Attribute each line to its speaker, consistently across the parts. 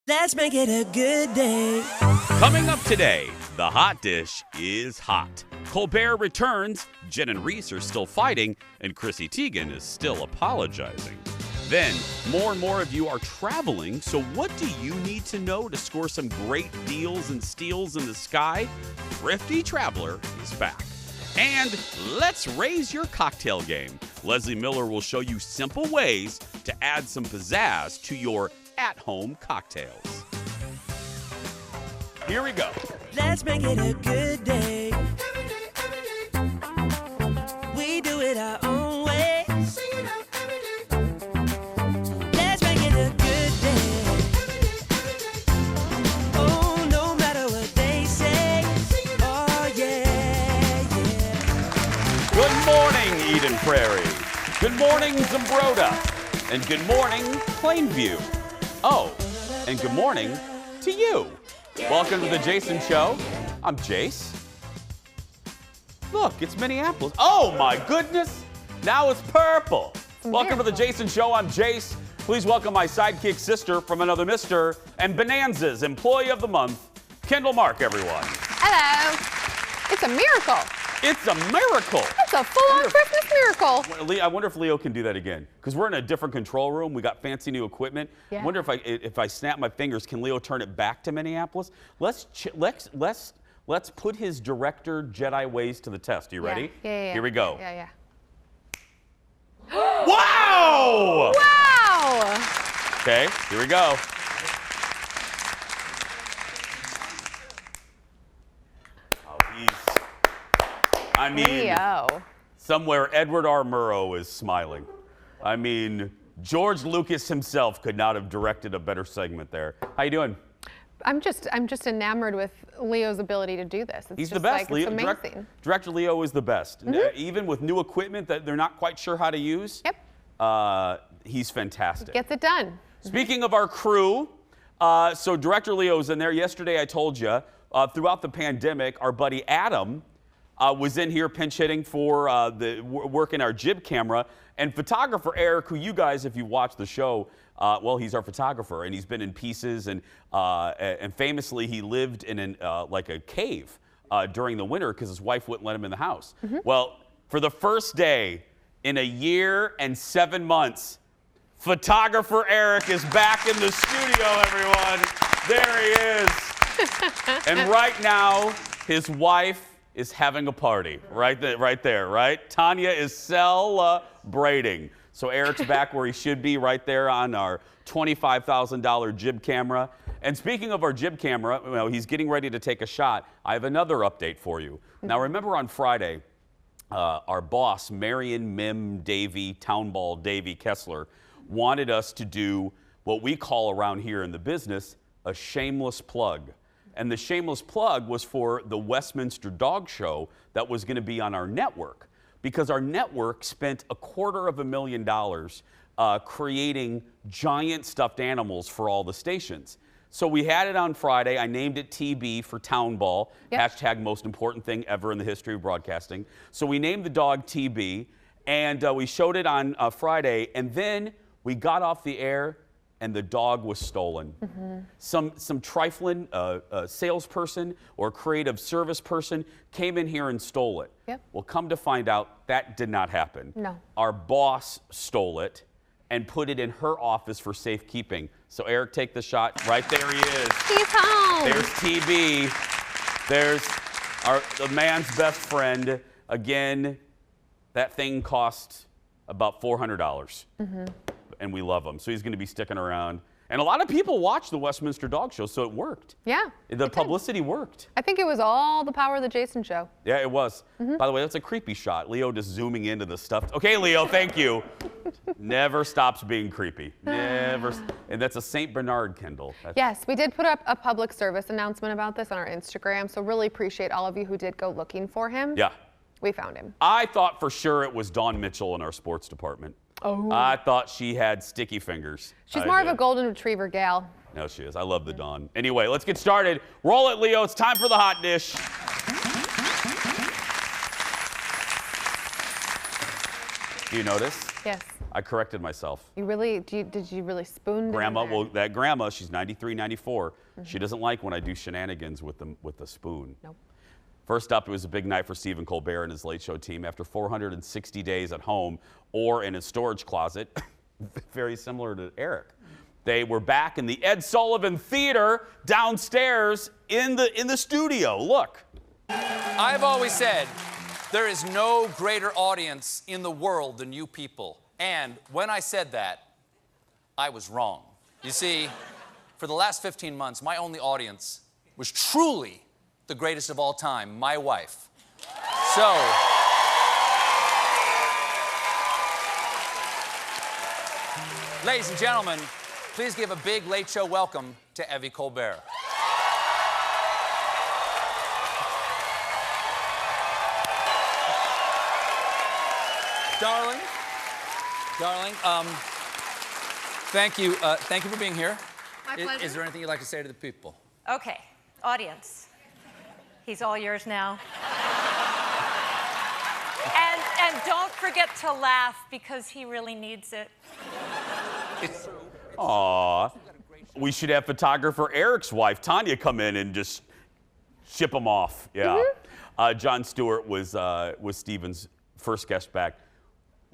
Speaker 1: Let's make it a good day.
Speaker 2: Coming up today, the hot dish is hot. Colbert returns, Jen and Reese are still fighting, and Chrissy Teigen is still apologizing. Then, more and more of you are traveling, so what do you need to know to score some great deals and steals in the sky? Thrifty Traveler is back. And let's raise your cocktail game. Leslie Miller will show you simple ways to add some pizzazz to your at-home cocktails. Here we go.
Speaker 1: Let's make it a good day. We do it our own way. Let's make it a good day. Oh, no matter what they say. Oh, yeah, yeah.
Speaker 2: Good morning, Eden Prairie. Good morning, Zumbrota. And good morning, Plainview. Oh, and good morning to you. Welcome to the Jason Show. I'm Jace. Look, it's Minneapolis. Oh my goodness, now it's purple. Welcome to the Jason Show. I'm Jace. Please welcome my sidekick sister from another mister and Bonanza's Employee of the Month, Kendall Mark, everyone.
Speaker 3: Hello. It's a miracle.
Speaker 2: It's a miracle.
Speaker 3: It's a full-on Christmas miracle.
Speaker 2: I wonder if Leo can do that again, because we're in a different control room. We got fancy new equipment.
Speaker 3: Yeah.
Speaker 2: I wonder if I snap my fingers, can Leo turn it back to Minneapolis? Let's put his director Jedi ways to the test. You ready?
Speaker 3: Yeah.
Speaker 2: Here we go.
Speaker 3: Yeah.
Speaker 2: Wow!
Speaker 3: Wow!
Speaker 2: Okay, here we go.
Speaker 3: Leo.
Speaker 2: Somewhere Edward R. Murrow is smiling. I mean, George Lucas himself could not have directed a better segment there. How you doing?
Speaker 3: I'm just enamored with Leo's ability to do this. It's
Speaker 2: He's
Speaker 3: just
Speaker 2: the best.
Speaker 3: Like, it's amazing.
Speaker 2: Director Leo is the best. Even with new equipment that they're not quite sure how to use.
Speaker 3: Yep.
Speaker 2: He's fantastic.
Speaker 3: Gets it done.
Speaker 2: Speaking of our crew, so Director Leo's in there. Yesterday I told you, throughout the pandemic, our buddy Adam was in here pinch hitting for working our jib camera. And photographer Eric, who you guys, if you watch the show, well, he's our photographer, and he's been in pieces, and famously he lived in like a cave during the winter because his wife wouldn't let him in the house. Well, for the first day in 1 year and 7 months, photographer Eric is back in the studio, everyone. There he is. And right now, his wife is having a party right there, right? Tanya is celebrating. So Eric's back where he should be, right there on our $25,000 jib camera. And speaking of our jib camera, he's getting ready to take a shot. I have another update for you. Now remember on Friday, our boss, Marion Mim Davy, Townball Davy Kessler, wanted us to do what we call around here in the business a shameless plug. And the shameless plug was for the Westminster Dog Show that was going to be on our network, because our network spent $250,000 creating giant stuffed animals for all the stations. So we had it on Friday. I named it TB for Townball, hashtag most important thing ever in the history of broadcasting. So we named the dog TB, and we showed it on Friday, and then we got off the air and the dog was stolen. Some trifling salesperson or creative service person came in here and stole it. Well, come to find out, that did not happen.
Speaker 3: No.
Speaker 2: Our boss stole it and put it in her office for safekeeping. So Eric, take the shot. Right there he is.
Speaker 3: He's home.
Speaker 2: There's TB. There's the man's best friend. Again, that thing cost about $400. And we love him. So he's going to be sticking around. And a lot of people watch the Westminster Dog Show, so it worked.
Speaker 3: Yeah.
Speaker 2: The publicity worked.
Speaker 3: I think it was all the power of the Jason Show.
Speaker 2: Yeah, it was. By the way, that's a creepy shot. Leo just zooming into the stuff. Okay, Leo, thank you. Never stops being creepy. Never. And that's a St. Bernard, Kendall.
Speaker 3: Yes, we did put up a public service announcement about this on our Instagram, so really appreciate all of you who did go looking for him.
Speaker 2: Yeah.
Speaker 3: We found him.
Speaker 2: I thought for sure it was Dawn Mitchell in our sports department.
Speaker 3: Oh.
Speaker 2: I thought she had sticky fingers.
Speaker 3: She's more of a golden retriever gal.
Speaker 2: No, she is. I love the Dawn. Anyway, let's get started. Roll it, Leo. It's time for the hot dish. Do you notice?
Speaker 3: Yes.
Speaker 2: I corrected myself.
Speaker 3: You really, did you really spoon
Speaker 2: Grandma,
Speaker 3: down there?
Speaker 2: well, that grandma, she's 93, 94. She doesn't like when I do shenanigans with the spoon.
Speaker 3: Nope.
Speaker 2: First up, it was a big night for Stephen Colbert and his Late Show team after 460 days at home or in a storage closet, very similar to Eric. They were back in the Ed Sullivan Theater downstairs in the studio. Look.
Speaker 4: I've always said there is no greater audience in the world than you people. And when I said that, I was wrong. You see, for the last 15 months, my only audience was truly the greatest of all time, my wife. So, ladies and gentlemen, please give a big Late Show welcome to Evie Colbert. Darling, thank you for being here.
Speaker 3: My pleasure.
Speaker 4: Is there anything you'd like to say to the people?
Speaker 5: Okay, audience. He's all yours now. and don't forget to laugh because he really needs it.
Speaker 2: Aw. We should have photographer Eric's wife, Tanya, come in and just ship him off. Yeah. Jon Stewart was Stephen's first guest back.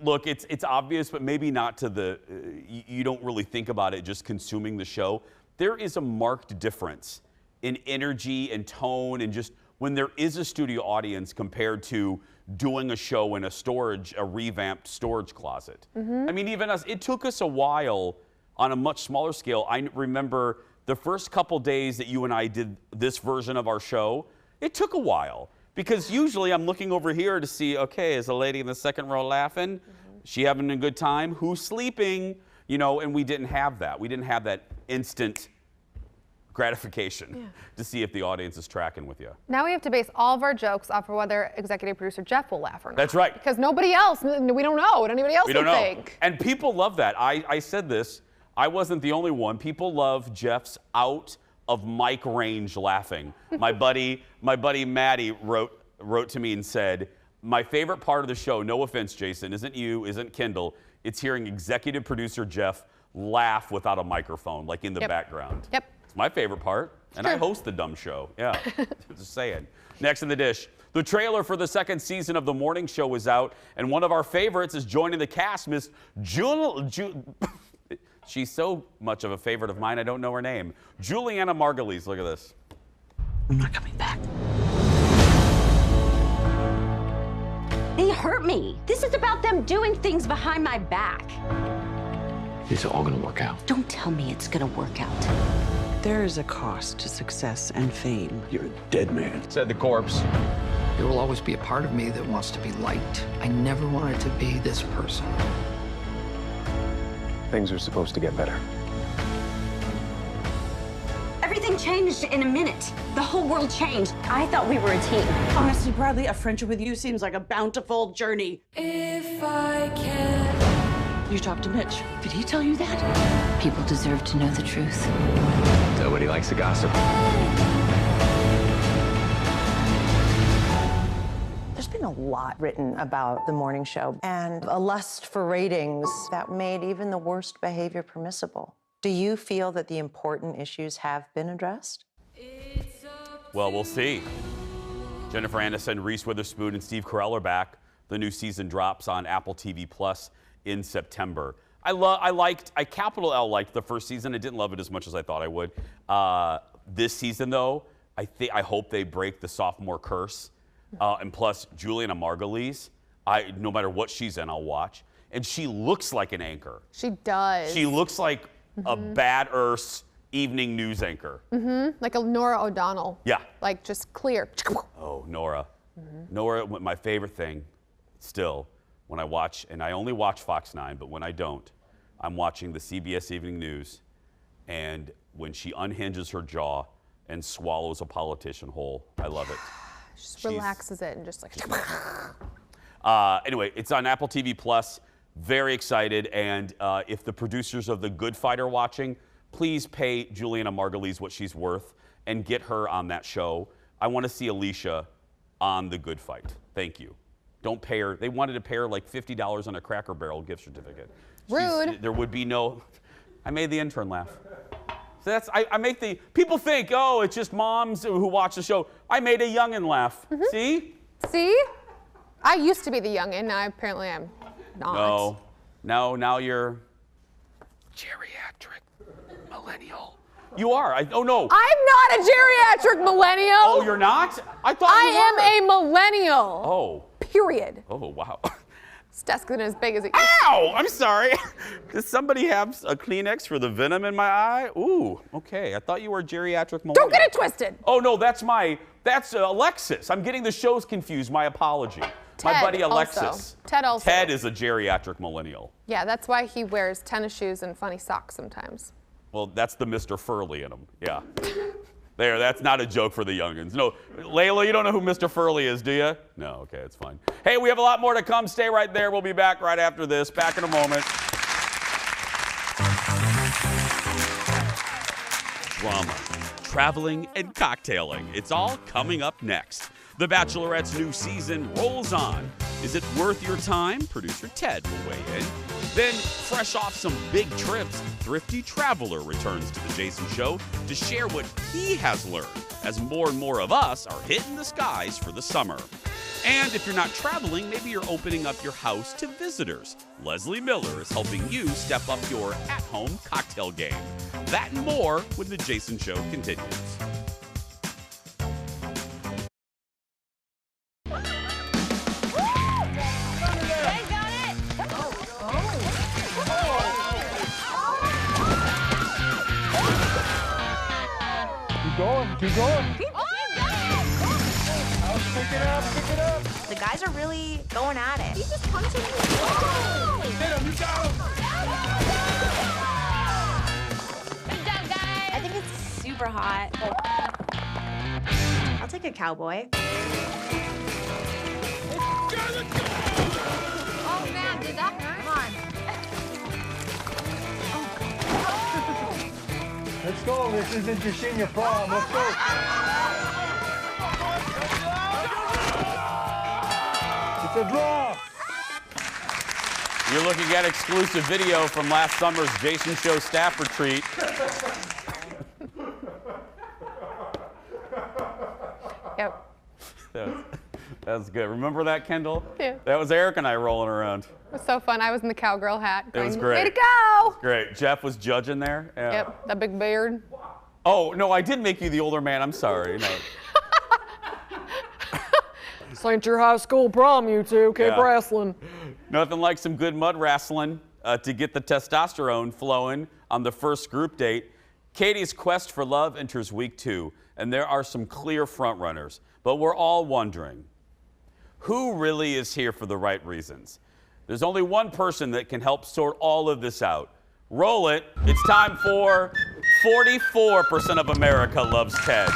Speaker 2: Look, it's obvious, but maybe not to the, you don't really think about it just consuming the show. There is a marked difference in energy and tone and just when there is a studio audience compared to doing a show in a revamped storage closet. I mean, even us, it took us a while on a much smaller scale. I remember the first couple days that you and I did this version of our show, it took a while. Because usually I'm looking over here to see, okay, is the lady in the second row laughing? She having a good time? Who's sleeping? You know, and we didn't have that. We didn't have that instant gratification to see if the audience is tracking with you.
Speaker 3: Now we have to base all of our jokes off of whether executive producer Jeff will laugh or not.
Speaker 2: That's right.
Speaker 3: Because nobody else, we don't know what anybody else
Speaker 2: We
Speaker 3: would
Speaker 2: don't know.
Speaker 3: think.
Speaker 2: And people love that. I said this. I wasn't the only one. People love Jeff's out of mic range laughing. My buddy Maddie wrote to me and said, my favorite part of the show, no offense, Jason, isn't you, isn't Kendall, it's hearing executive producer Jeff laugh without a microphone, like in the background.
Speaker 3: Yep.
Speaker 2: It's my favorite part, and I host the dumb show. Yeah, just saying. Next in the dish, the trailer for the second season of The Morning Show is out, and one of our favorites is joining the cast, Miss she's so much of a favorite of mine, I don't know her name. Juliana Margulies, look at this.
Speaker 6: I'm not coming back.
Speaker 7: They hurt me. This is about them doing things behind my back.
Speaker 6: It's all gonna work out.
Speaker 7: Don't tell me it's gonna work out.
Speaker 8: There is a cost to success and fame.
Speaker 6: You're a dead man.
Speaker 9: Said the corpse. There will always be a part of me that wants to be liked. I never wanted to be this person.
Speaker 6: Things are supposed to get better.
Speaker 7: Everything changed in a minute. The whole world changed. I thought we were a team.
Speaker 8: Honestly, Bradley, a friendship with you seems like a bountiful journey.
Speaker 1: If I can.
Speaker 8: You talked to Mitch.
Speaker 7: Did he tell you that? People deserve to know the truth.
Speaker 6: Nobody likes to gossip.
Speaker 10: There's been a lot written about The Morning Show and a lust for ratings that made even the worst behavior permissible. Do you feel that the important issues have been addressed?
Speaker 2: Well, we'll see. Jennifer Aniston, Reese Witherspoon, and Steve Carell are back. The new season drops on Apple TV Plus in September. I capital L liked the first season. I didn't love it as much as I thought I would. This season, though, I hope they break the sophomore curse. And plus, Juliana Margulies, no matter what she's in, I'll watch. And she looks like an anchor.
Speaker 3: She does.
Speaker 2: She looks like a Bad Earth's evening news anchor.
Speaker 3: Like a Nora O'Donnell.
Speaker 2: Yeah.
Speaker 3: Like just clear.
Speaker 2: Oh, Nora. Nora, my favorite thing still, when I watch, and I only watch Fox 9, but when I don't, I'm watching the CBS Evening News, and when she unhinges her jaw and swallows a politician whole, I love it.
Speaker 3: Just relaxes it and just like.
Speaker 2: Anyway, it's on Apple TV Plus. Very excited, and if the producers of The Good Fight are watching, please pay Juliana Margulies what she's worth and get her on that show. I want to see Alicia on The Good Fight. Thank you. Don't pay her. They wanted to pay her like $50 on a Cracker Barrel gift certificate.
Speaker 3: Rude.
Speaker 2: There would be no. I made the intern laugh. So I make the people think, oh, it's just moms who watch the show. I made a youngin laugh. See?
Speaker 3: See? I used to be the youngin. Now apparently I'm not.
Speaker 2: No. Now you're geriatric millennial. You are. Oh no.
Speaker 3: I'm not a geriatric millennial.
Speaker 2: Oh, you're not? I thought you were.
Speaker 3: I am a millennial.
Speaker 2: Oh.
Speaker 3: Period.
Speaker 2: Oh wow.
Speaker 3: This desk isn't as big as it used to be.
Speaker 2: Ow! I'm sorry. Does somebody have a Kleenex for the venom in my eye? Ooh. Okay. I thought you were a geriatric millennial.
Speaker 3: Don't get it twisted.
Speaker 2: Oh no, that's Alexis. I'm getting the shows confused. My apology. My
Speaker 3: Ted
Speaker 2: buddy Alexis.
Speaker 3: also. Ted also.
Speaker 2: Ted is a geriatric millennial.
Speaker 3: Yeah, that's why he wears tennis shoes and funny socks sometimes.
Speaker 2: Well, that's the Mr. Furley in him. Yeah. There, that's not a joke for the youngins. No, Layla, you don't know who Mr. Furley is, do you? No, okay, it's fine. Hey, we have a lot more to come. Stay right there. We'll be back right after this. Back in a moment. Drama, traveling, and cocktailing. It's all coming up next. The Bachelorette's new season rolls on. Is it worth your time? Producer Ted will weigh in. Then, fresh off some big trips, Thrifty Traveler returns to the Jason Show to share what he has learned as more and more of us are hitting the skies for the summer. And if you're not traveling, maybe you're opening up your house to visitors. Leslie Miller is helping you step up your at-home cocktail game. That and more when the Jason Show continues.
Speaker 11: Keep going.
Speaker 12: Pick it up. The guys are really going at it. He's just punching me.
Speaker 11: Hit him, you got him.
Speaker 12: Good job, guys. I think it's super hot. I'll take a cowboy.
Speaker 3: Oh man, did that hurt? Come on.
Speaker 11: Let's go. This isn't your senior prom. Let's go. It's a draw.
Speaker 2: You're looking at exclusive video from last summer's Jason Show staff retreat.
Speaker 3: Yep.
Speaker 2: That was good. Remember that, Kendall?
Speaker 3: Yeah.
Speaker 2: That was Eric and I rolling around.
Speaker 3: It was so fun. I was in the cowgirl hat.
Speaker 2: It was
Speaker 3: going,
Speaker 2: great.
Speaker 3: Way to go!
Speaker 2: Great. Jeff was judging there. Yeah.
Speaker 3: Yep, that big beard.
Speaker 2: Oh, no, I did make you the older man. I'm sorry. No.
Speaker 3: This ain't your high school prom, you two. Keep wrestling.
Speaker 2: Nothing like some good mud wrestling to get the testosterone flowing on the first group date. Katie's quest for love enters week 2, and there are some clear frontrunners. But we're all wondering, who really is here for the right reasons? There's only one person that can help sort all of this out. Roll it. It's time for 44% of America loves Ted.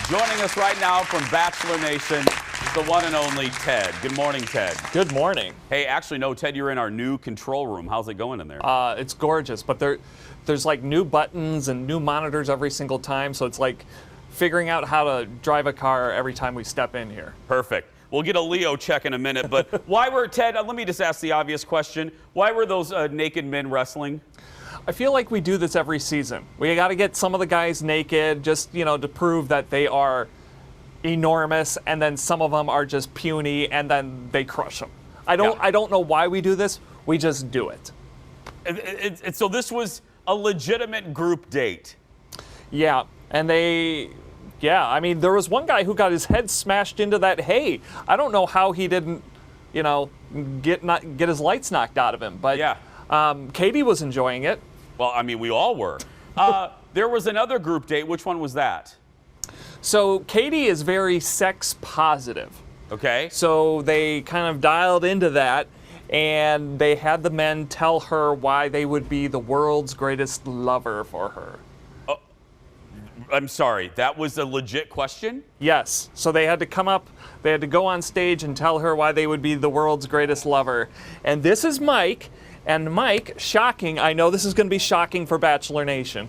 Speaker 2: Joining us right now from Bachelor Nation is the one and only Ted. Good morning, Ted.
Speaker 13: Good morning.
Speaker 2: Hey, actually, no, Ted, you're in our new control room. How's it going in there?
Speaker 13: It's gorgeous, but there's like new buttons and new monitors every single time, so it's like figuring out how to drive a car every time we step in here.
Speaker 2: Perfect. We'll get a Leo check in a minute, but why were, Ted, let me just ask the obvious question. Why were those naked men wrestling?
Speaker 13: I feel like we do this every season. We got to get some of the guys naked just, to prove that they are enormous, and then some of them are just puny, and then they crush them. I don't know why we do this. We just do it.
Speaker 2: So this was a legitimate group date.
Speaker 13: Yeah, and there was one guy who got his head smashed into that hay. I don't know how he didn't, get his lights knocked out of him. But Katie was enjoying it.
Speaker 2: Well, I mean, we all were. There was another group date. Which one was that?
Speaker 13: So Katie is very sex positive.
Speaker 2: Okay.
Speaker 13: So they kind of dialed into that, and they had the men tell her why they would be the world's greatest lover for her.
Speaker 2: I'm sorry, that was a legit question?
Speaker 13: Yes. So they had to go on stage and tell her why they would be the world's greatest lover. And this is Mike. And Mike, shocking, I know this is going to be shocking for Bachelor Nation.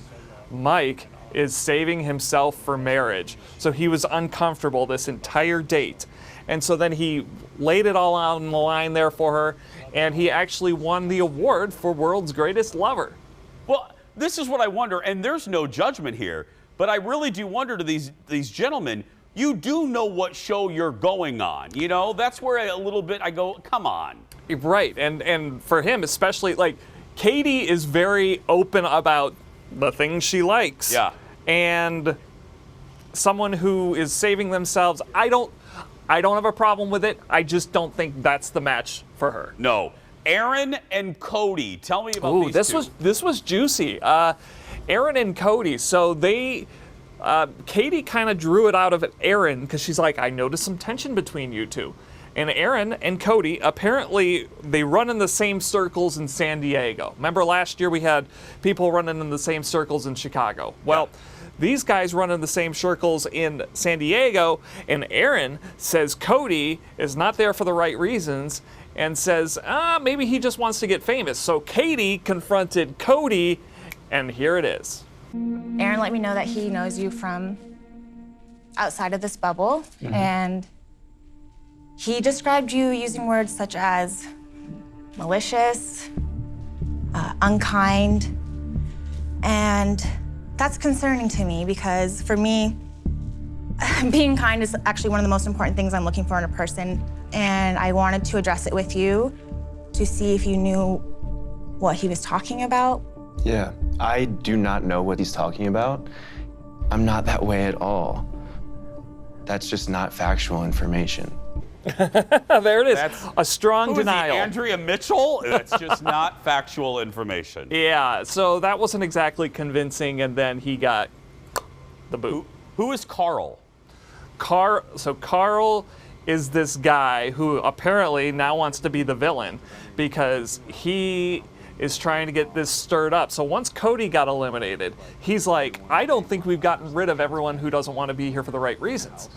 Speaker 13: Mike is saving himself for marriage. So he was uncomfortable this entire date. And so then he laid it all out on the line there for her, and he actually won the award for World's Greatest Lover.
Speaker 2: Well, this is what I wonder, and there's no judgment here, but I really do wonder to these gentlemen, you do know what show you're going on. You know, that's where a little bit I go, come on.
Speaker 13: Right, and for him especially, like, Katie is very open about the things she likes.
Speaker 2: Yeah.
Speaker 13: And someone who is saving themselves, I don't have a problem with it. I just don't think that's the match for her.
Speaker 2: No. Aaron and Cody, tell me about these two.
Speaker 13: This was juicy. Aaron and Cody, so they, Katie kind of drew it out of Aaron because she's like, I noticed some tension between you two. And Aaron and Cody, apparently they run in the same circles in San Diego. Remember last year we had people running in the same circles in Chicago? Well, these guys run in the same circles in San Diego, and Aaron says Cody is not there for the right reasons and says, maybe he just wants to get famous. So Katie confronted Cody, and here it is.
Speaker 12: Aaron let me know that he knows you from outside of this bubble, and he described you using words such as malicious, unkind, and that's concerning to me because for me, being kind is actually one of the most important things I'm looking for in a person, and I wanted to address it with you to see if you knew what he was talking about.
Speaker 14: Yeah, I do not know what he's talking about. I'm not that way at all. That's just not factual information.
Speaker 13: There it is.
Speaker 2: That's
Speaker 13: a strong
Speaker 2: who is he,
Speaker 13: denial.
Speaker 2: Andrea Mitchell? That's just not factual information.
Speaker 13: Yeah, so that wasn't exactly convincing, and then he got the boot.
Speaker 2: Who is Carl?
Speaker 13: So Carl is this guy who apparently now wants to be the villain because he is trying to get this stirred up. So once Cody got eliminated, he's like, I don't think we've gotten rid of everyone who doesn't want to be here for the right reasons.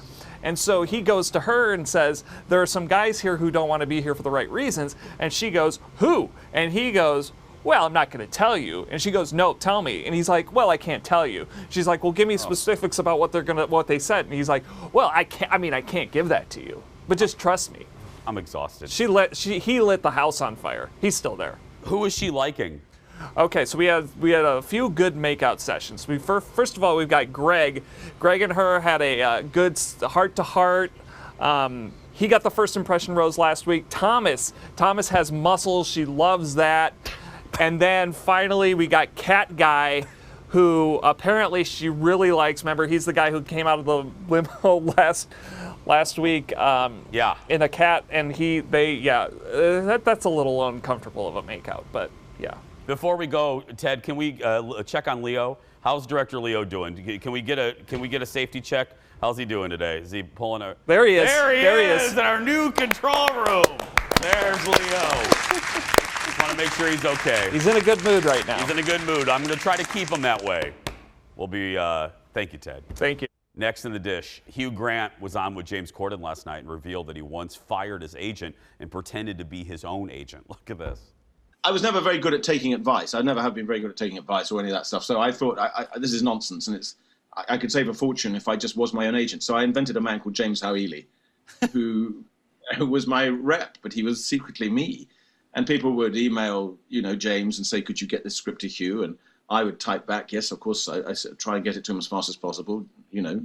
Speaker 13: And so he goes to her and says, there are some guys here who don't want to be here for the right reasons. And she goes, who? And he goes, well, I'm not going to tell you. And she goes, no, tell me. And he's like, well, I can't tell you. She's like, well, give me specifics about what they said. And he's like, well, I can't give that to you, but just trust me.
Speaker 2: I'm exhausted.
Speaker 13: He lit the house on fire. He's still there.
Speaker 2: Who is she liking?
Speaker 13: Okay, so we had a few good makeout sessions. First of all, we've got Greg. Greg and her had a good heart-to-heart. He got the first impression rose last week. Thomas has muscles. She loves that. And then finally, we got Cat Guy, who apparently she really likes. Remember, he's the guy who came out of the limo last week. In a cat, and that's a little uncomfortable of a makeout, but yeah.
Speaker 2: Before we go, Ted, can we check on Leo? How's Director Leo doing? Can we get a safety check? How's he doing today? Is he pulling a?
Speaker 13: There he is.
Speaker 2: There he is in our new control room. There's Leo. Just want to make sure he's okay.
Speaker 13: He's in a good mood right now.
Speaker 2: He's in a good mood. I'm going to try to keep him that way. We'll be. Thank you, Ted.
Speaker 13: Thank you.
Speaker 2: Next in the dish, Hugh Grant was on with James Corden last night and revealed that he once fired his agent and pretended to be his own agent. Look at this.
Speaker 15: I was never very good at taking advice. I never have been very good at taking advice or any of that stuff. So I thought, this is nonsense, and I could save a fortune if I just was my own agent. So I invented a man called James Howeely, who was my rep, but he was secretly me. And people would email, James and say, could you get this script to Hugh? And I would type back, yes, of course. I try and get it to him as fast as possible,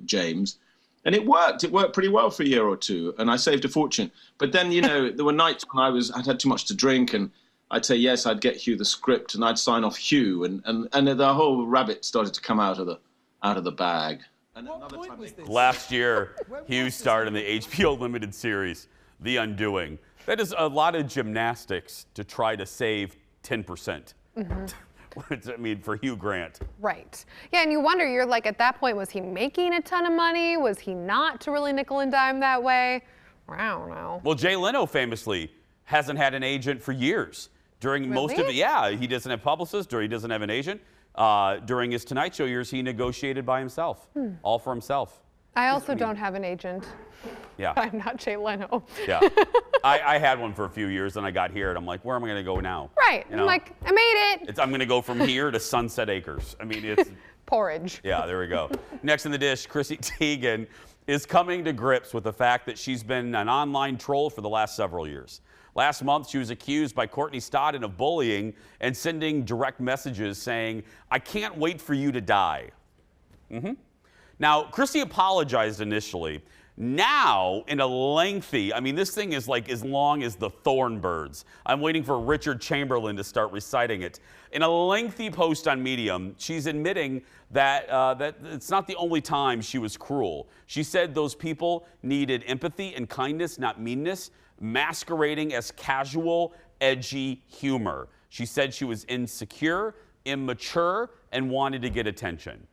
Speaker 15: James. And it worked. It worked pretty well for a year or two, and I saved a fortune. But then, there were nights when I'd had too much to drink, and I'd say yes, I'd get Hugh the script, and I'd sign off Hugh, and the whole rabbit started to come out of the bag. And
Speaker 2: Last year, Hugh starred in the HBO limited series, The Undoing. That is a lot of gymnastics to try to save 10%. For Hugh Grant.
Speaker 3: Right. Yeah, and you wonder, you're like, at that point, was he making a ton of money? Was he not to really nickel and dime that way? I don't know.
Speaker 2: Well, Jay Leno famously hasn't had an agent for years. During most of it, he doesn't have publicists, or he doesn't have an agent. During his Tonight Show years, he negotiated by himself, all for himself.
Speaker 3: I also don't have an agent.
Speaker 2: Yeah.
Speaker 3: I'm not Jay Leno.
Speaker 2: Yeah. I had one for a few years, and I got here, and I'm like, where am I going to go now?
Speaker 3: Right. I'm like, I made it.
Speaker 2: I'm going to go from here to Sunset Acres. I mean, it's
Speaker 3: porridge.
Speaker 2: Yeah, there we go. Next in the dish, Chrissy Teigen is coming to grips with the fact that she's been an online troll for the last several years. Last month, she was accused by Courtney Stodden of bullying and sending direct messages saying, "I can't wait for you to die." Now, Chrissy apologized initially. Now, in a lengthy, I mean, this thing is like as long as the Thornbirds. I'm waiting for Richard Chamberlain to start reciting it. In a lengthy post on Medium, she's admitting that, that it's not the only time she was cruel. She said those people needed empathy and kindness, not meanness, masquerading as casual, edgy humor. She said she was insecure, immature, and wanted to get attention.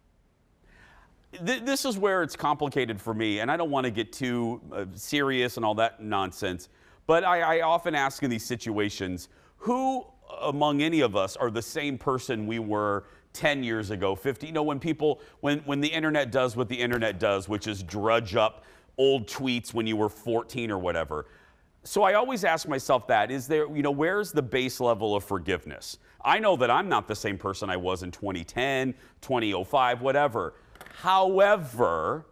Speaker 2: This is where it's complicated for me, and I don't want to get too serious and all that nonsense, but I often ask in these situations, who among any of us are the same person we were 10 years ago, 50? You know, when people, when the internet does what the internet does, which is drudge up old tweets when you were 14 or whatever. So I always ask myself that, is there, you know, where's the base level of forgiveness? I know that I'm not the same person I was in 2010, 2005, whatever. However,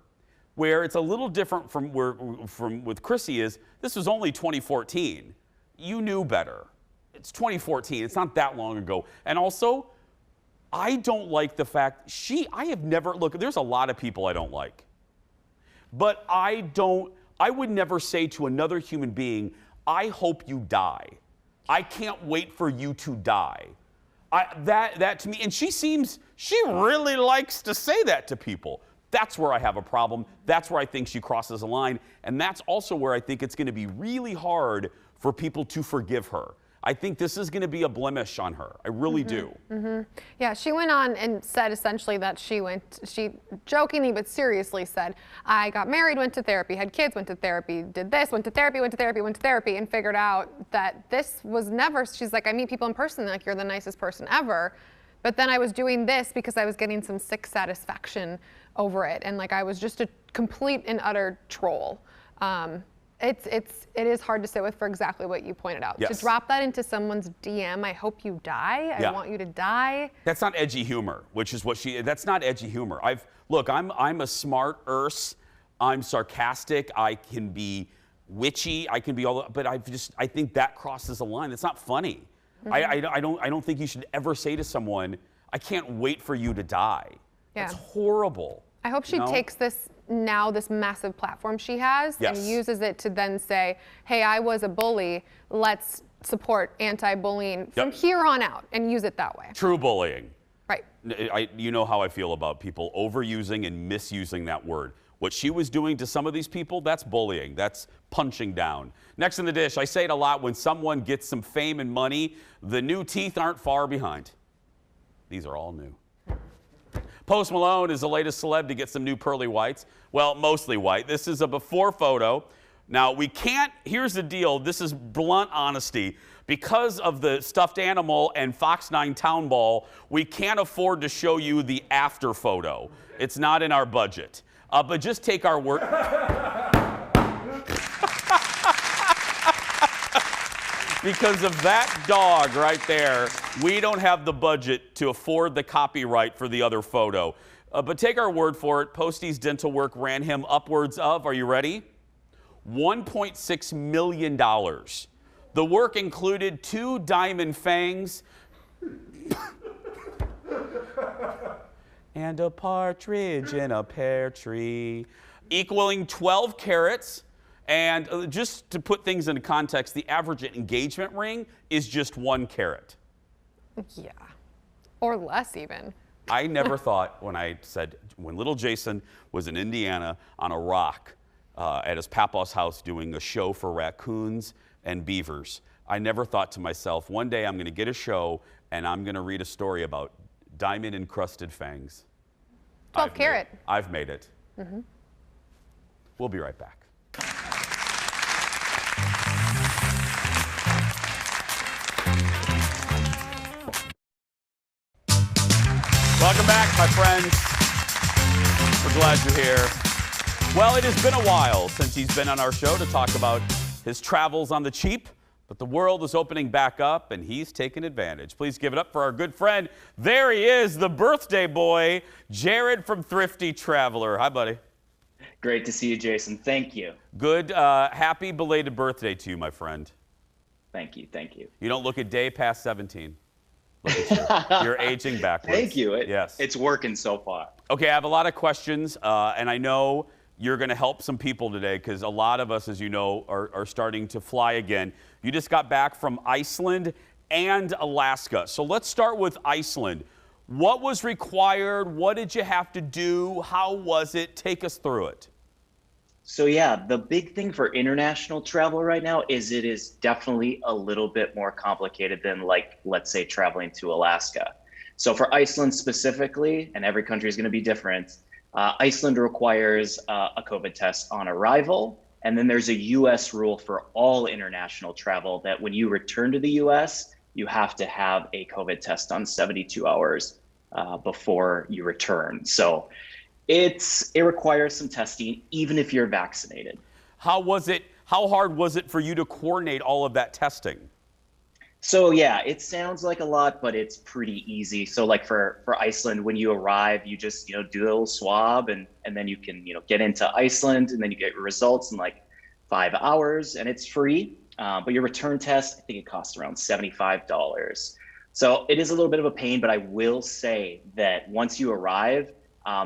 Speaker 2: where it's a little different from with Chrissy is, this was only 2014. You knew better. It's 2014. It's not that long ago. And also, I don't like the fact I have never, look, there's a lot of people I don't like. But I would never say to another human being, I hope you die. I can't wait for you to die. That to me, and she really likes to say that to people. That's where I have a problem. That's where I think she crosses a line. And that's also where I think it's going to be really hard for people to forgive her. I think this is going to be a blemish on her. I really do.
Speaker 3: Yeah, she went on and said essentially that she jokingly but seriously said, I got married, went to therapy, had kids, went to therapy, did this, went to therapy, went to therapy, went to therapy, and figured out that this was never, she's like, I meet people in person, like, you're the nicest person ever. But then I was doing this because I was getting some sick satisfaction over it. And like, I was just a complete and utter troll. It is hard to sit with for exactly what you pointed out.
Speaker 2: Yes.
Speaker 3: To drop that into someone's DM, I hope you die, I want you to die.
Speaker 2: That's not edgy humor, which is what that's not edgy humor. Look, I'm a smart Urs. I'm sarcastic. I can be witchy. I can be but I think that crosses a line. It's not funny. I don't think you should ever say to someone, I can't wait for you to die.
Speaker 3: Yeah.
Speaker 2: That's horrible.
Speaker 3: I hope she takes this massive platform she has and uses it to then say, hey, I was a bully, let's support anti-bullying from here on out, and use it that way.
Speaker 2: True bullying.
Speaker 3: Right.
Speaker 2: You know how I feel about people overusing and misusing that word. What she was doing to some of these people, that's bullying. That's punching down. Next in the dish, I say it a lot, when someone gets some fame and money, the new teeth aren't far behind. These are all new. Post Malone is the latest celeb to get some new pearly whites. Well, mostly white. This is a before photo. Now, we can't, here's the deal. This is blunt honesty. Because of the stuffed animal and Fox 9 Town Ball, we can't afford to show you the after photo. It's not in our budget. But just take our word. Because of that dog right there, we don't have the budget to afford the copyright for the other photo. But take our word for it, Posty's dental work ran him upwards of, are you ready? $1.6 million. The work included 2 diamond fangs and a partridge in a pear tree, equaling 12 carats. And just to put things into context, the average engagement ring is just 1 carat.
Speaker 3: Yeah, or less even.
Speaker 2: I never thought when little Jason was in Indiana on a rock at his papa's house doing a show for raccoons and beavers, I never thought to myself, one day I'm going to get a show and I'm going to read a story about diamond encrusted fangs.
Speaker 3: 12 carat.
Speaker 2: I've made it. We'll be right back. Welcome back, my friends. We're glad you're here. Well, it has been a while since he's been on our show to talk about his travels on the cheap. But the world is opening back up, and he's taking advantage. Please give it up for our good friend. There he is, the birthday boy, Jared from Thrifty Traveler. Hi, buddy.
Speaker 16: Great to see you, Jason. Thank you.
Speaker 2: Good. Happy belated birthday to you, my friend.
Speaker 16: Thank you. Thank you.
Speaker 2: You don't look a day past 17. Look at you. You're aging backwards.
Speaker 16: Thank you.
Speaker 2: Yes.
Speaker 16: It's working so far.
Speaker 2: Okay, I have a lot of questions, and I know you're going to help some people today because a lot of us, as you know, are starting to fly again. You just got back from Iceland and Alaska. So let's start with Iceland. What was required? What did you have to do? How was it? Take us through it.
Speaker 16: So yeah, the big thing for international travel right now is it is definitely a little bit more complicated than, like, let's say traveling to Alaska. So for Iceland specifically, and every country is going to be different, Iceland requires a COVID test on arrival. And then there's a US rule for all international travel that when you return to the US, you have to have a COVID test on 72 hours before you return. So it requires some testing, even if you're vaccinated.
Speaker 2: How hard was it for you to coordinate all of that testing?
Speaker 16: So yeah, it sounds like a lot, but it's pretty easy. So like for Iceland, when you arrive, you just, do a little swab and then you can, get into Iceland and then you get your results in like 5 hours and it's free. But your return test, I think it costs around $75. So it is a little bit of a pain, but I will say that once you arrive,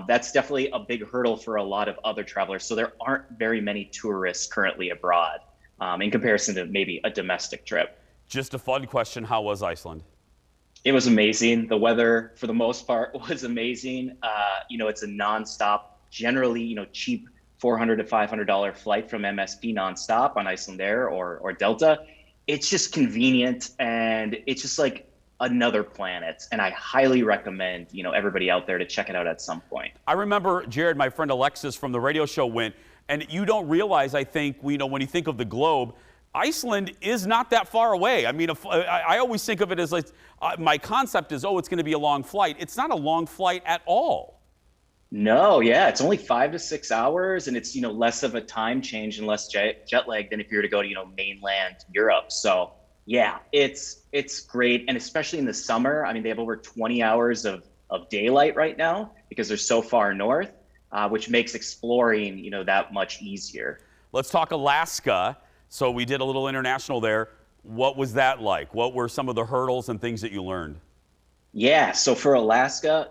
Speaker 16: that's definitely a big hurdle for a lot of other travelers. So there aren't very many tourists currently abroad in comparison to maybe a domestic trip.
Speaker 2: Just a fun question. How was Iceland?
Speaker 16: It was amazing. The weather, for the most part, was amazing. It's a nonstop, generally, cheap $400 to $500 flight from MSP nonstop on Icelandair or Delta. It's just convenient and it's just like another planet. And I highly recommend, everybody out there to check it out at some point.
Speaker 2: I remember, Jared, my friend Alexis from the radio show went, and you don't realize, I think, when you think of the globe, Iceland is not that far away. I mean, I always think of it as like, my concept is, it's going to be a long flight. It's not a long flight at all.
Speaker 16: No, yeah, it's only 5 to 6 hours, and it's, less of a time change and less jet lag than if you were to go to, mainland Europe. So yeah, it's great. And especially in the summer, I mean, they have over 20 hours of daylight right now because they're so far north, which makes exploring, that much easier.
Speaker 2: Let's talk Alaska. So we did a little international there. What was that like? What were some of the hurdles and things that you learned?
Speaker 16: Yeah, so for Alaska,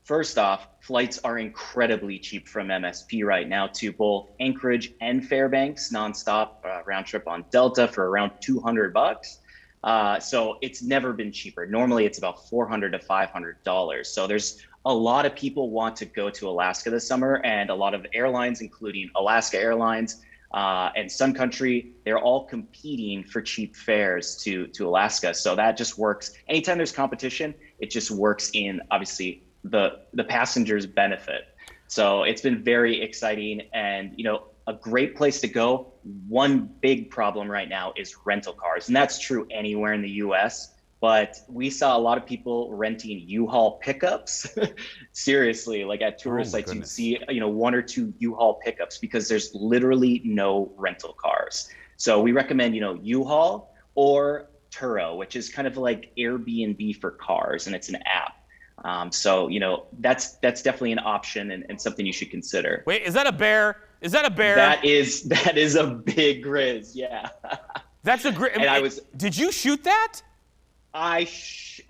Speaker 16: first off, flights are incredibly cheap from MSP right now to both Anchorage and Fairbanks, nonstop round trip on Delta for around $200. So it's never been cheaper. Normally it's about $400 to $500. So there's a lot of people want to go to Alaska this summer, and a lot of airlines, including Alaska Airlines, and Sun Country, they're all competing for cheap fares to Alaska. So that just works. Anytime there's competition, it just works in, obviously, the passengers' benefit. So it's been very exciting and, a great place to go. One big problem right now is rental cars, and that's true anywhere in the US. But we saw a lot of people renting U-Haul pickups. Seriously, like at tourist sites, you'd see, 1 or 2 U-Haul pickups because there's literally no rental cars. So we recommend, U-Haul or Turo, which is kind of like Airbnb for cars, and it's an app. So, that's definitely an option and something you should consider.
Speaker 2: Wait, is that a bear? Is that a bear?
Speaker 16: That is a big grizz, yeah.
Speaker 2: That's a great. Did you shoot that?
Speaker 16: I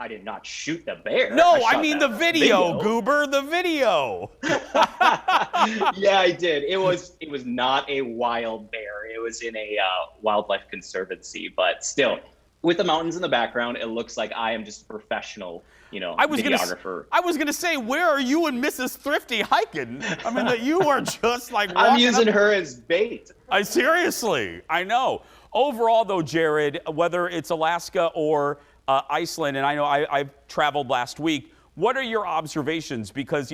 Speaker 16: did not shoot the bear.
Speaker 2: No, I mean the video, Goober, the video.
Speaker 16: Yeah, I did. It was not a wild bear. It was in a wildlife conservancy, but still, with the mountains in the background, it looks like I am just a professional, videographer.
Speaker 2: I was gonna say, where are you and Mrs. Thrifty hiking? I mean, that you are just like walking
Speaker 16: I'm using her as bait.
Speaker 2: Seriously, I know. Overall, though, Jared, whether it's Alaska or Iceland, and I know I've traveled last week. What are your observations? Because,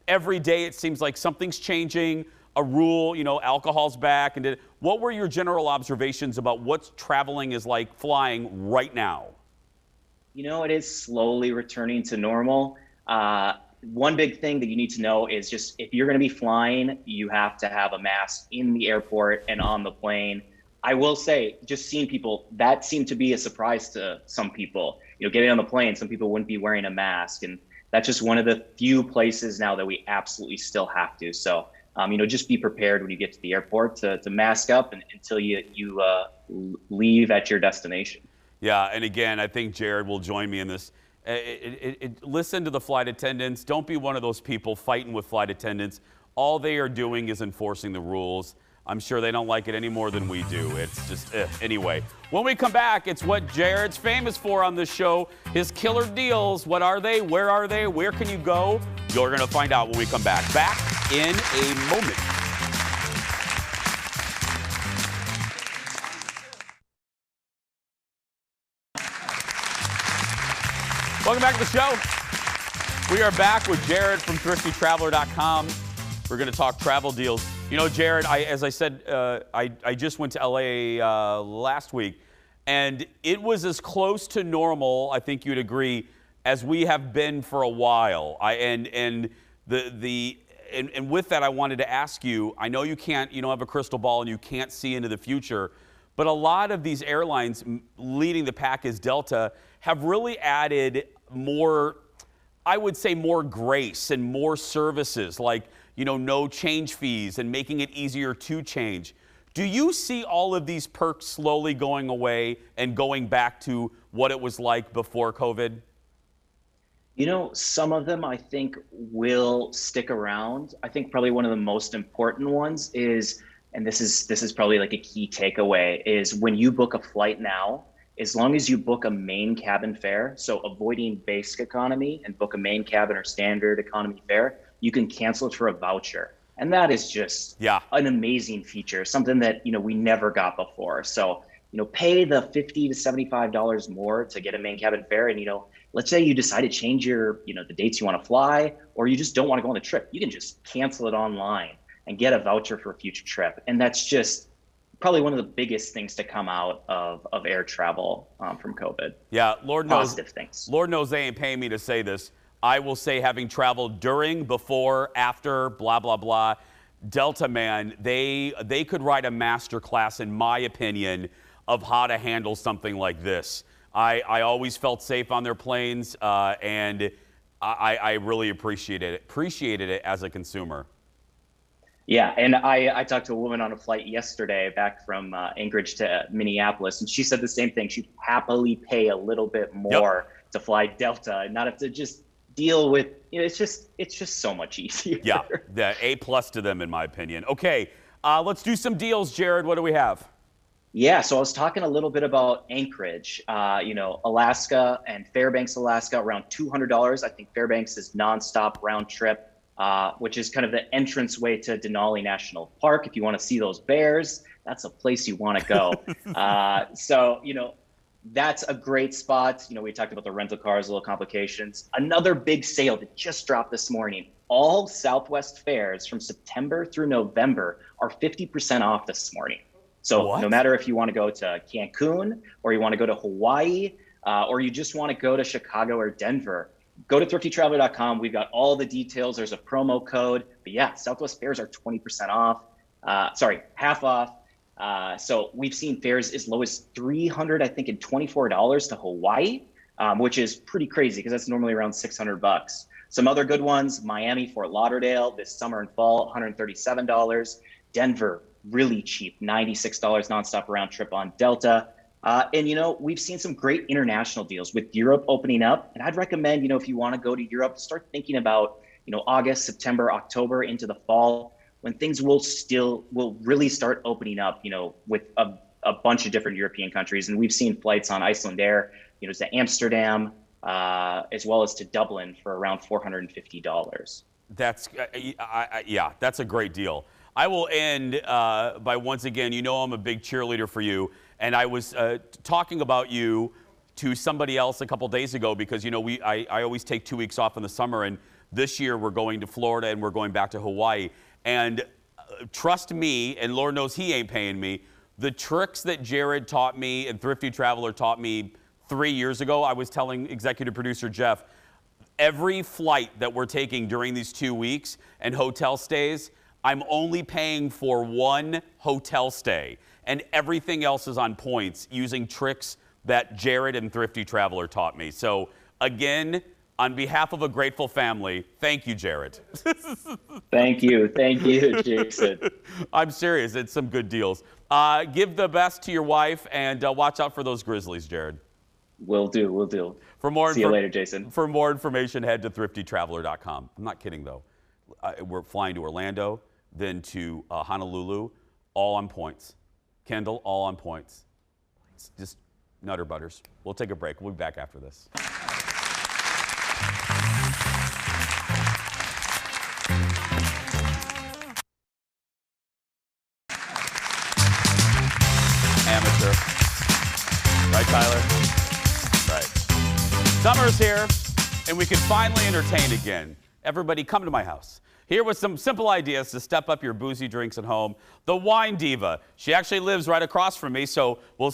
Speaker 2: every day it seems like something's changing, a rule, alcohol's back. And what were your general observations about what traveling is like flying right now?
Speaker 16: It is slowly returning to normal. One big thing that you need to know is just if you're going to be flying, you have to have a mask in the airport and on the plane. I will say, just seeing people, that seemed to be a surprise to some people. Getting on the plane, some people wouldn't be wearing a mask, and that's just one of the few places now that we absolutely still have to. So, just be prepared when you get to the airport to mask up until you leave at your destination.
Speaker 2: Yeah, and again, I think Jared will join me in this. Listen to the flight attendants. Don't be one of those people fighting with flight attendants. All they are doing is enforcing the rules. I'm sure they don't like it any more than we do. It's just, anyway. When we come back, it's what Jared's famous for on this show. His killer deals. What are they? Where are they? Where can you go? You're going to find out when we come back. Back in a moment. Welcome back to the show. We are back with Jared from ThriftyTraveler.com. We're going to talk travel deals. Jared, as I said, I just went to LA last week, and it was as close to normal, I think you'd agree, as we have been for a while. And with that, I wanted to ask you, I know you don't have a crystal ball and you can't see into the future, but a lot of these airlines leading the pack as Delta have really added more, I would say, more grace and more services, like no change fees and making it easier to change. Do you see all of these perks slowly going away and going back to what it was like before COVID?
Speaker 16: Some of them I think will stick around. I think probably one of the most important ones is, and this is probably like a key takeaway, is when you book a flight now, as long as you book a main cabin fare, so avoiding basic economy and book a main cabin or standard economy fare, you can cancel it for a voucher. And that is just an amazing feature, something that, we never got before. So, pay the $50 to $75 more to get a main cabin fare. And, let's say you decide to change your, the dates you want to fly, or you just don't want to go on the trip. You can just cancel it online and get a voucher for a future trip. And that's just probably one of the biggest things to come out of air travel from COVID.
Speaker 2: Yeah, Lord knows.
Speaker 16: Positive things.
Speaker 2: Lord knows they ain't paying me to say this. I will say, having traveled during, before, after, blah, blah, blah, Delta, man, they could write a master class, in my opinion, of how to handle something like this. I always felt safe on their planes, and I really appreciated it as a consumer.
Speaker 16: Yeah, and I talked to a woman on a flight yesterday back from Anchorage to Minneapolis, and she said the same thing. She'd happily pay a little bit more to fly Delta and not have to just deal with, it's just so much easier.
Speaker 2: Yeah, the A+ to them, in my opinion. Okay, let's do some deals, Jared. What do we have?
Speaker 16: Yeah, so I was talking a little bit about Anchorage, Alaska and Fairbanks, Alaska, around $200. I think Fairbanks is nonstop round trip, which is kind of the entranceway to Denali National Park. If you want to see those bears, that's a place you want to go. So, that's a great spot. We talked about the rental cars, little complications. Another big sale that just dropped this morning. All Southwest fares from September through November are 50% off this morning. So no matter if you want to go to Cancun, or you want to go to Hawaii, or you just want to go to Chicago or Denver, go to thriftytraveler.com. We've got all the details. There's a promo code. But yeah, Southwest fares are 20% off. Half off. So we've seen fares as low as $300, I think, and $24 to Hawaii, which is pretty crazy because that's normally around $600. Some other good ones: Miami, Fort Lauderdale this summer and fall, $137. Denver, really cheap, $96 nonstop round trip on Delta. And we've seen some great international deals with Europe opening up. And I'd recommend, if you want to go to Europe, start thinking about, August, September, October into the fall, when things will really start opening up, with a bunch of different European countries. And we've seen flights on Iceland Air, to Amsterdam, as well as to Dublin for around $450.
Speaker 2: That's a great deal. I will end by, once again, I'm a big cheerleader for you. And I was talking about you to somebody else a couple days ago because, I always take 2 weeks off in the summer. And this year we're going to Florida and we're going back to Hawaii. And trust me, and Lord knows he ain't paying me, the tricks that Jared taught me and Thrifty Traveler taught me 3 years ago, I was telling executive producer Jeff, every flight that we're taking during these 2 weeks and hotel stays, I'm only paying for one hotel stay. and everything else is on points using tricks that Jared and Thrifty Traveler taught me. So again, on behalf of a grateful family, thank you, Jared.
Speaker 16: Thank you, Jason.
Speaker 2: I'm serious. It's some good deals. Give the best to your wife, and watch out for those Grizzlies, Jared.
Speaker 16: Will do. See you later, Jason.
Speaker 2: For more information, head to thriftytraveler.com. I'm not kidding, though. We're flying to Orlando, then to Honolulu, all on points. Kendall, all on points. It's just nutter butters. We'll take a break. We'll be back after this. Amateur. Right, Tyler? Right. Summer's here, and we can finally entertain again. Everybody, come to my house. Here with some simple ideas to step up your boozy drinks at home. The Wine Diva. She actually lives right across from me, so we'll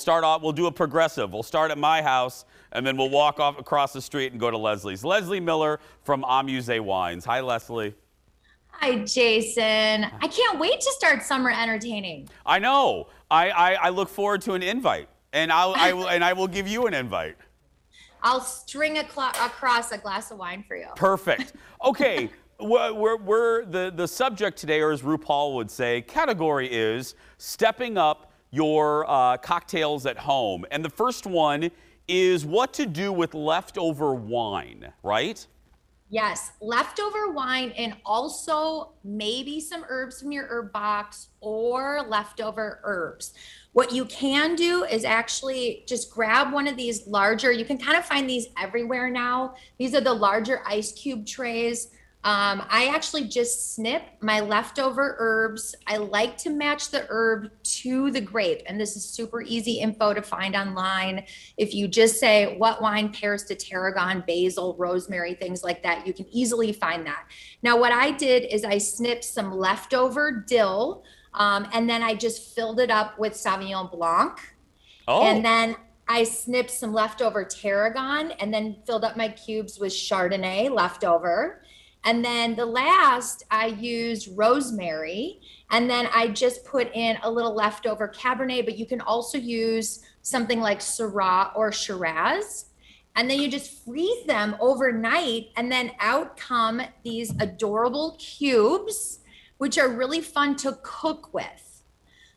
Speaker 2: do a progressive. We'll start at my house, and then we'll walk off across the street and go to Leslie's. Leslie Miller from Amuse Wines. Hi, Leslie.
Speaker 17: Hi, Jason. I can't wait to start summer entertaining.
Speaker 2: I know. I look forward to an invite, and I will give you an invite.
Speaker 17: I'll string across a glass of wine for you.
Speaker 2: Perfect. Okay. We're the subject today, or as RuPaul would say, category is stepping up your cocktails at home. And the first one is what to do with leftover wine, right?
Speaker 17: Yes, leftover wine, and also maybe some herbs from your herb box or leftover herbs. What you can do is actually just grab one of these larger, you can kind of find these everywhere now. These are the larger ice cube trays. I actually just snip my leftover herbs. I like to match the herb to the grape, and this is super easy info to find online. If you just say what wine pairs to tarragon, basil, rosemary, things like that, you can easily find that. Now, what I did is I snipped some leftover dill, and then I just filled it up with Sauvignon Blanc.
Speaker 2: Oh.
Speaker 17: And then I snipped some leftover tarragon and then filled up my cubes with Chardonnay leftover. And then the last, I used rosemary, and then I just put in a little leftover Cabernet, but you can also use something like Syrah or Shiraz. And then you just freeze them overnight, and then out come these adorable cubes, which are really fun to cook with.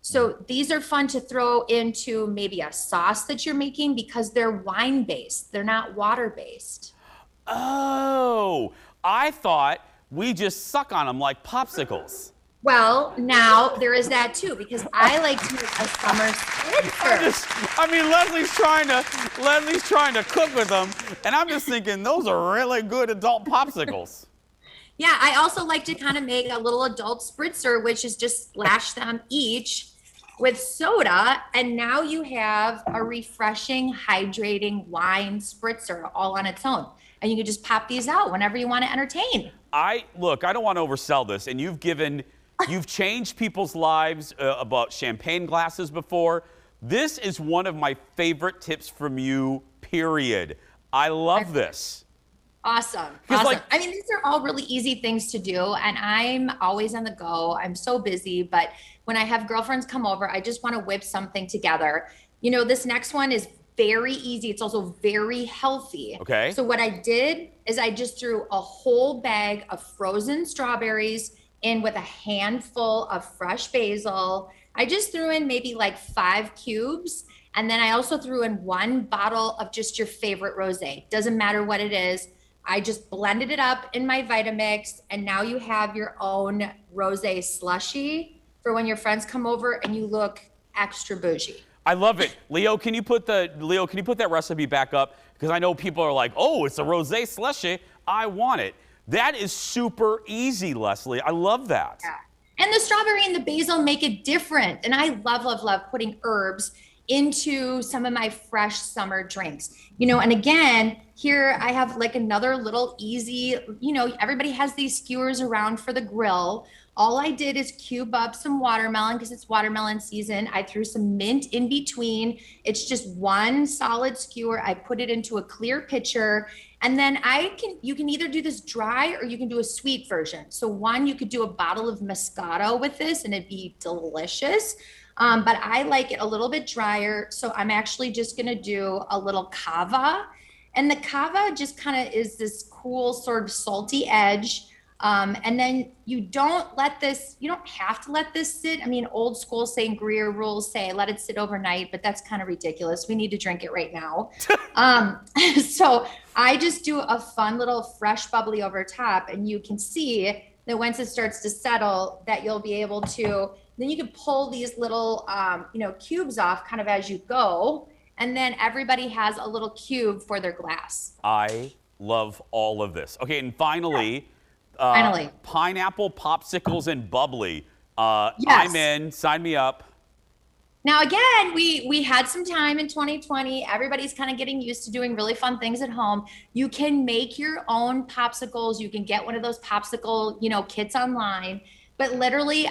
Speaker 17: So these are fun to throw into maybe a sauce that you're making because they're wine-based. They're not water-based.
Speaker 2: Oh, I thought we just suck on them like popsicles.
Speaker 17: Well, now there is that too, because I like to make a summer spritzer.
Speaker 2: Leslie's trying to cook with them, and I'm just thinking those are really good adult popsicles.
Speaker 17: Yeah, I also like to kind of make a little adult spritzer, which is just splash them each with soda, and now you have a refreshing, hydrating wine spritzer all on its own. And you can just pop these out whenever you want to entertain.
Speaker 2: Look, I don't want to oversell this, and you've changed people's lives about champagne glasses before. This is one of my favorite tips from you, period. I love this.
Speaker 17: Awesome. I mean, these are all really easy things to do, and I'm always on the go. I'm so busy, but when I have girlfriends come over, I just want to whip something together. You know, this next one is very easy. It's also very healthy.
Speaker 2: Okay.
Speaker 17: So what I did is I just threw a whole bag of frozen strawberries in with a handful of fresh basil. I just threw in maybe like 5 cubes. And then I also threw in 1 bottle of just your favorite rosé. Doesn't matter what it is. I just blended it up in my Vitamix, and now you have your own rosé slushy for when your friends come over and you look extra bougie.
Speaker 2: I love it. Leo, can you put that recipe back up? Because I know people are like, oh, it's a rosé slushy. I want it. That is super easy, Leslie. I love that.
Speaker 17: Yeah. And the strawberry and the basil make it different. And I love, love, love putting herbs into some of my fresh summer drinks. You know, and again, Here I have like another little easy, you know, everybody has these skewers around for the grill. All I did is cube up some watermelon because it's watermelon season. I threw some mint in between. It's just one solid skewer. I put it into a clear pitcher. And then you can either do this dry or you can do a sweet version. So one, you could do a bottle of Moscato with this and it'd be delicious. But I like it a little bit drier. So I'm actually just gonna do a little cava. And the cava just kind of is this cool sort of salty edge. And then you don't have to let this sit. I mean, old school sangria rules say let it sit overnight, but that's kind of ridiculous. We need to drink it right now. So I just do a fun little fresh bubbly over top, and you can see that once it starts to settle, that you'll be able to, then you can pull these little, cubes off kind of as you go. And then everybody has a little cube for their glass.
Speaker 2: I love all of this. Okay, and finally, pineapple popsicles and bubbly.
Speaker 17: Yes.
Speaker 2: I'm in. Sign me up.
Speaker 17: Now, again, we had some time in 2020. Everybody's kind of getting used to doing really fun things at home. You can make your own popsicles. You can get one of those popsicle, kits online. But literally,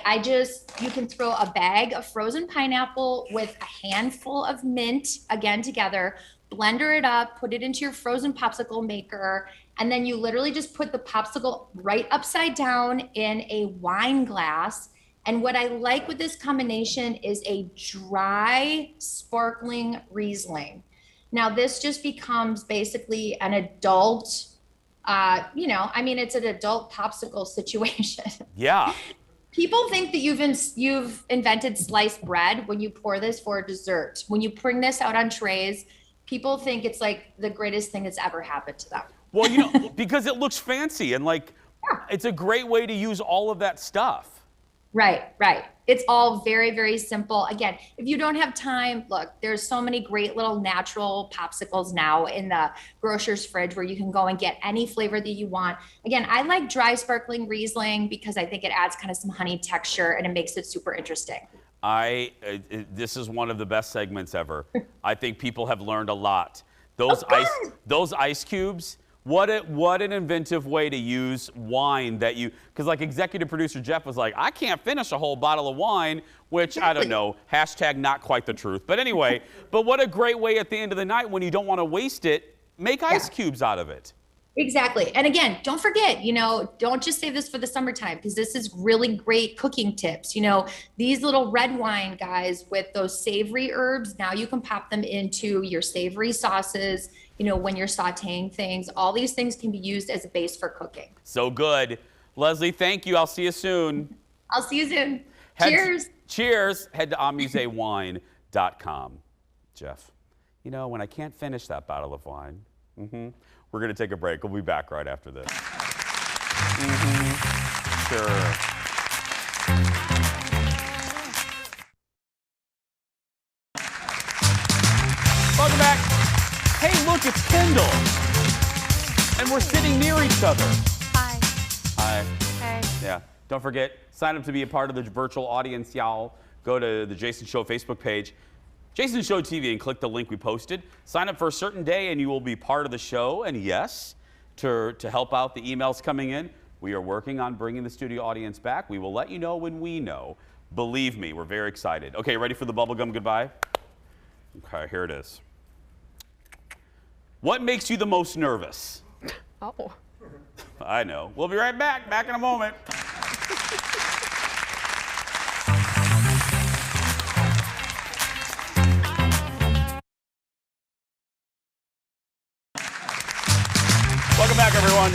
Speaker 17: you can throw a bag of frozen pineapple with a handful of mint, again, together, blender it up, put it into your frozen popsicle maker, and then you literally just put the popsicle right upside down in a wine glass. And what I like with this combination is a dry, sparkling Riesling. Now, this just becomes basically an adult, it's an adult popsicle situation.
Speaker 2: Yeah.
Speaker 17: People think that you've invented sliced bread when you pour this for a dessert. When you bring this out on trays, people think it's like the greatest thing that's ever happened to them.
Speaker 2: Well, because it looks fancy and it's a great way to use all of that stuff.
Speaker 17: Right. It's all very, very simple. Again, if you don't have time, look, there's so many great little natural popsicles now in the grocer's fridge where you can go and get any flavor that you want. Again, I like dry sparkling Riesling because I think it adds kind of some honey texture and it makes it super interesting.
Speaker 2: This is one of the best segments ever. I think people have learned a lot. Those ice cubes. What an inventive way to use wine because executive producer Jeff was like, I can't finish a whole bottle of wine, which I don't know, hashtag not quite the truth. But anyway, but what a great way at the end of the night when you don't want to waste it, make ice cubes out of it.
Speaker 17: Exactly. And again, don't forget, don't just save this for the summertime because this is really great cooking tips. These little red wine guys with those savory herbs, now you can pop them into your savory sauces, when you're sauteing things. All these things can be used as a base for cooking.
Speaker 2: So good. Leslie, thank you. I'll see you soon.
Speaker 17: I'll see you soon. Cheers.
Speaker 2: Cheers. Head to amusewine.com. Jeff, when I can't finish that bottle of wine, we're going to take a break. We'll be back right after this. Sure. Welcome back. Hey, look, it's Kendall. And we're sitting near each other.
Speaker 3: Hi.
Speaker 2: Hi.
Speaker 3: Hey.
Speaker 2: Yeah. Don't forget, sign up to be a part of the virtual audience, y'all. Go to the Jason Show Facebook page, Jason Show TV, and click the link we posted. Sign up for a certain day, and you will be part of the show. And yes, to help out the emails coming in, we are working on bringing the studio audience back. We will let you know when we know. Believe me, we're very excited. Okay, ready for the bubblegum goodbye? Okay, here it is. What makes you the most nervous?
Speaker 3: Oh.
Speaker 2: I know. We'll be right back. Back in a moment. Welcome back, everyone.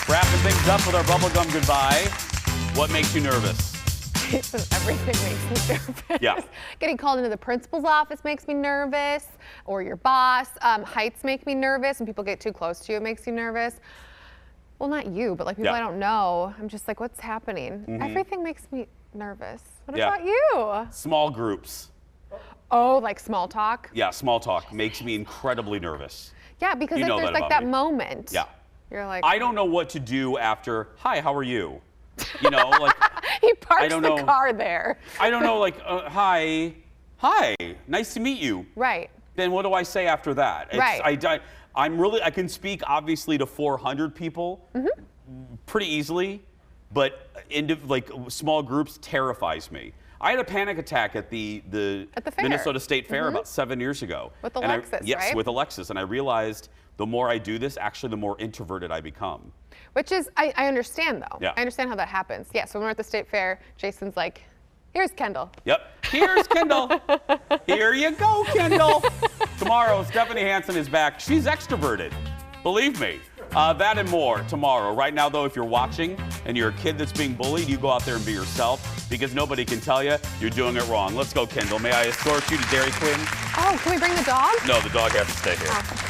Speaker 2: Wrapping things up with our bubblegum goodbye. What makes you nervous?
Speaker 3: Everything makes me nervous.
Speaker 2: Yeah.
Speaker 3: Getting called into the principal's office makes me nervous, or your boss. Heights make me nervous. When people get too close to you, it makes you nervous. Well, not you, but people I don't know. I'm just like, what's happening? Everything makes me nervous. What about you?
Speaker 2: Small groups.
Speaker 3: Oh, like small talk?
Speaker 2: Yeah, small talk makes me incredibly nervous.
Speaker 3: Yeah, because
Speaker 2: You know
Speaker 3: there's
Speaker 2: that
Speaker 3: that
Speaker 2: about me.
Speaker 3: moment.
Speaker 2: Yeah.
Speaker 3: You're like,
Speaker 2: I don't know what to do after, hi, how are you?
Speaker 3: he parks the car there.
Speaker 2: I don't know, hi, nice to meet you.
Speaker 3: Right.
Speaker 2: Then what do I say after that?
Speaker 3: Right.
Speaker 2: I can speak obviously to 400 people pretty easily, but into like small groups terrifies me. I had a panic attack at the
Speaker 3: fair.
Speaker 2: Minnesota State Fair about 7 years ago.
Speaker 3: With Alexis,
Speaker 2: yes,
Speaker 3: right?
Speaker 2: with Alexis, and I realized the more I do this, actually the more introverted I become.
Speaker 3: Which is, I understand though.
Speaker 2: Yeah.
Speaker 3: I understand how that happens. Yeah, so when we're at the State Fair, Jason's like, here's Kendall.
Speaker 2: Yep. Here's Kendall. Here you go, Kendall. Tomorrow, Stephanie Hansen is back. She's extroverted. Believe me. That and more tomorrow. Right now, though, if you're watching and you're a kid that's being bullied, you go out there and be yourself because nobody can tell you you're doing it wrong. Let's go, Kendall. May I escort you to Dairy Queen?
Speaker 3: Oh, can we bring the dog?
Speaker 2: No, the dog has to stay here.
Speaker 3: Oh.